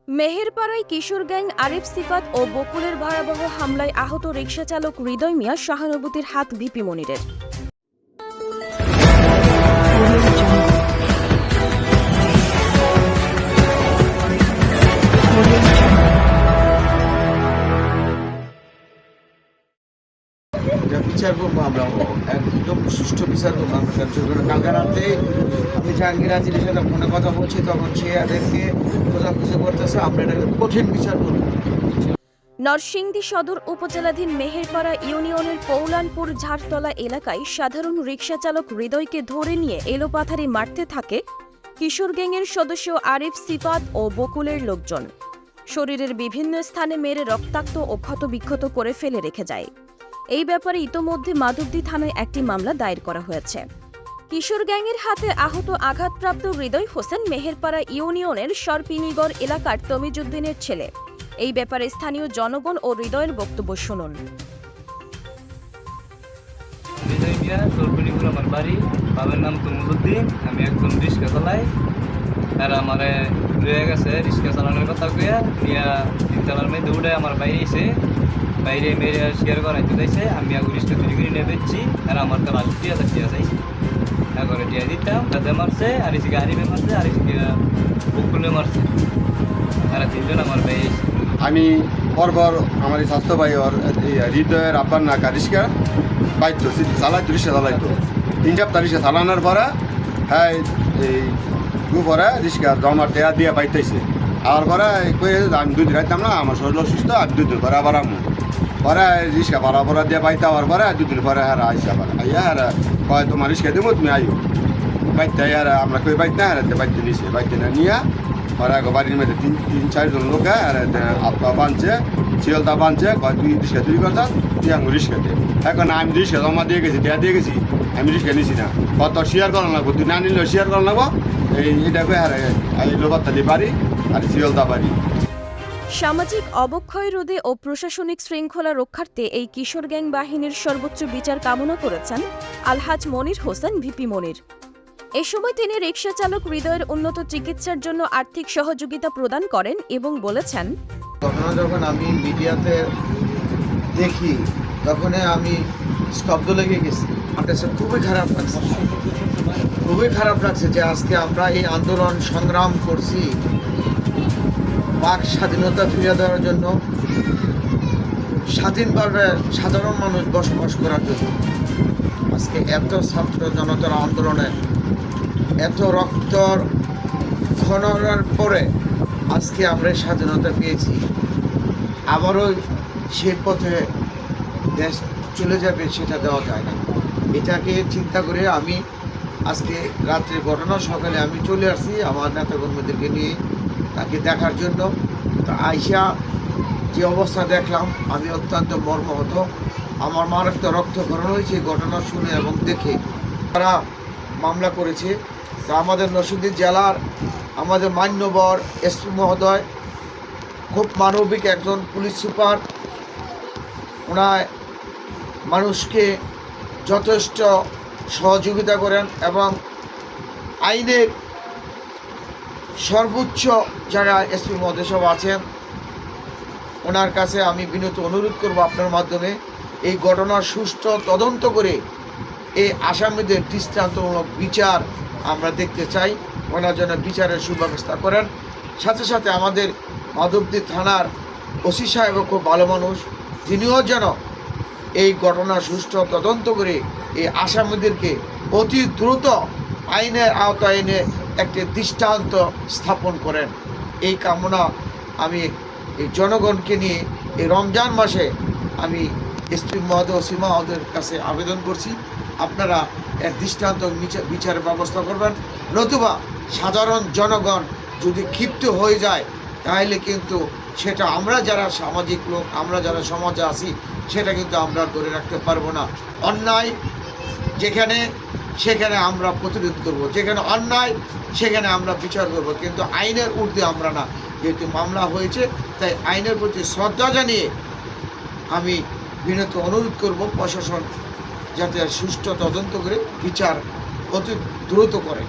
মেহেরপাড়ায় কিশোর gang Arif সিফাত ও বকুলের ভয়াবহ হামলায় আহত রিকশা চালক হৃদয় মিয়া সহানুভূতির হাত ভিপি মনিরের। বিচার করবো আমরা, একদম সুষ্ঠু বিচার করবো আমরা। কালকে রাতে আমি জাহাঙ্গীর হাজিরের সাথে ফোনে কথা বলছি, তখন সে এদেরকে খোঁজাখুঁজি করতেছে। আমরা এটাকে কঠিন বিচার করবো। নরসিংদী সদর উপজেলাধীন মেহেরপাড়া ইউনিয়নের কৌলানপুর ঝাড়তলা এলাকায় সাধারণ রিকশা চালক হৃদয়কে ধরে নিয়ে এলোপাথারি মারতে থাকে কিশোর গ্যাংয়ের সদস্য আরিফ সিফাত ও বকুলের লোকজন। শরীরের বিভিন্ন স্থানে মেরে রক্তাক্ত ও ক্ষতবিক্ষত করে ফেলে রেখে যায়। এই ব্যাপারে ইতোমধ্যে মাধবদী থানায় একটি মামলা দায়ের করা হয়েছে। কিশোর গ্যাংয়ের হাতে আহত আঘাতপ্রাপ্ত হৃদয় হোসেন মেহেরপাড়া ইউনিয়নের সরপিনিগড় এলাকার তমিজউদ্দিনের ছেলে। এই ব্যাপারে স্থানীয় জনগণ ও হৃদয়ের বক্তব্য শুনুন। হৃদয় মিয়া, সরপিনিগড় আমার বাড়ি। বাবার নাম তমিজউদ্দিন। আমি একজন রিক্সা চালাই। আর আমারে রয়ে গেছে রিক্সা চালানোর কথা কইয়া নিয়া তিনতলার মেয়ে দৌড়ে আমার বাইরে এসে বাইরে মেরে শেয়ার করাইতে চাইছে। আমি আগে রিক্সা চুরি করে নিয়ে বেচছি। আর আমার তো লাস্ট টিয়া চাইছে, করে টিয়া দিতাম। তাতে মারছে, আর এসে আরিফে মারছে, আর এসে বকুলে মারছে। আর তিনজন আমার বাইরে এসে আমি পরপর আমার এই স্বাস্থ্য ভাই ওর হৃদয়ের আব্বার না রিক্সা বাইতো চালাইতো, রিক্সা চালাইতো। 3 সপ্তাহ রিক্সা চালানোর পরে হ্যাঁ এই দুপুরে রিক্সা জমা টেয়া দিয়ে পাইতেছে। আর পরে কয়ে আমি 2 দিন রাখতাম না, আমার শরীর অসুস্থ, আর 2 দিন পরে আবার আমি পরে রিক্সা ভাড়া দিয়ে পাইতে। আবার পরে 2 দিন পরে হ্যাঁ আইসা আবার আইয়া আর কয় তোমার রিক্সা দেবো, তুমি আইও বাইতে। আর আমরা কই বাইতে না, হারাতে বাইতে নিছে, বাইতে না নিয়ে ওরা বাড়ির মধ্যে 3-4 জন লোক আর আপা বানছে, শিয়ালদা বানছে, কয় তুই রিক্সা চুরি করতাম, তুই আমি রিক্সা দে। এখন আমি রিক্সা জমা দিয়ে গেছি, দেয়া দিয়ে গেছি, আমি রিক্সা নিছি না। কত শেয়ার করা লাগবো, তুই না নিলেও শেয়ার করা লাগবো। এইটা কই হারে লোবারতালি বাড়ি আর শিয়ালদা বাড়ি। সামাজিক অবক্ষয় রোধে ও প্রশাসনিক শৃঙ্খলা রক্ষার্থে এই কিশোর গ্যাং বাহিনীর সর্বোচ্চ বিচার কামনা করেছেন আলহাজ মনির হোসেন ভিপি মনির। এ সময় তিনি রিকশা চালক হৃদয়ের উন্নত চিকিৎসার জন্য আর্থিক সহযোগিতা প্রদান করেন এবং বলেছেন, ঘটনা যখন আমি মিডিয়াতে দেখি তখন আমি স্তব্ধ লেগে গেছি। আমার কাছে খুবই খারাপ লাগছে, খুবই খারাপ লাগছে যে আজকে আমরা এই আন্দোলন সংগ্রাম করছি বাক স্বাধীনতা ফিরিয়ে দেওয়ার জন্য, স্বাধীনভাবে সাধারণ মানুষ বসবাস করার জন্য। আজকে এত ছাত্র জনতার আন্দোলনে এত রক্তর খননের পরে আজকে আমরা স্বাধীনতা পেয়েছি। আবারও সে পথে দেশ চলে যাবে সেটা দেওয়া যায় না। এটাকে চিন্তা করে আমি আজকে রাত্রে ঘটনা সকালে আমি চলে আসছি আমার নেতাকর্মীদেরকে নিয়ে তাকে দেখার জন্য। তো আইসা যে অবস্থা দেখলাম আমি অত্যন্ত মর্মাহত। আমার মারাত্মক রক্তক্ষরণ হয়েছে ঘটনা শুনে এবং দেখে। তারা মামলা করেছে। তো আমাদের নরসিংদী জেলার আমাদের মান্যবর এসপি মহোদয় খুব মানবিক একজন পুলিশ সুপার, ওনার মানুষকে যথেষ্ট সহযোগিতা করেন এবং আইনের সর্বোচ্চ জায়গায় এসপি মহোদয় সব আছেন। ওনার কাছে আমি বিনীত অনুরোধ করব আপনার মাধ্যমে এই ঘটনার সুষ্ঠু তদন্ত করে এই আসামিদের দৃষ্টান্তমূলক বিচার আমরা দেখতে চাই। ওনার জন্য বিচারের সুব্যবস্থা করেন। সাথে সাথে আমাদের মাধবদী থানার ওসি সাহেবও খুব ভালো মানুষ, তিনিও যেন এই ঘটনার সুষ্ঠু তদন্ত করে এই আসামিদেরকে অতি দ্রুত আইনের আওতায় এনে একটি দৃষ্টান্ত স্থাপন করেন। এই কামনা আমি এই জনগণকে নিয়ে এই রমজান মাসে আমি এসপি মহোদয় ওসি মহোদয়ের কাছে আবেদন করছি, আপনারা এর দৃষ্টান্ত বিচারের ব্যবস্থা করবেন। নতুবা সাধারণ জনগণ যদি ক্ষিপ্ত হয়ে যায় তাহলে কিন্তু সেটা আমরা যারা সামাজিক লোক, আমরা যারা সমাজে আছি সেটা কিন্তু আমরা ধরে রাখতে পারবো না। অন্যায় যেখানে সেখানে আমরা প্রতিরোধ করব, যেখানে অন্যায় সেখানে আমরা বিচার করব, কিন্তু আইনের ঊর্ধ্বে আমরা না। যেহেতু মামলা হয়েছে তাই আইনের প্রতি শ্রদ্ধা জানিয়ে আমি বিনীত অনুরোধ করব প্রশাসন যাতে সুষ্ঠু তদন্ত করে বিচার অতি দ্রুত করে।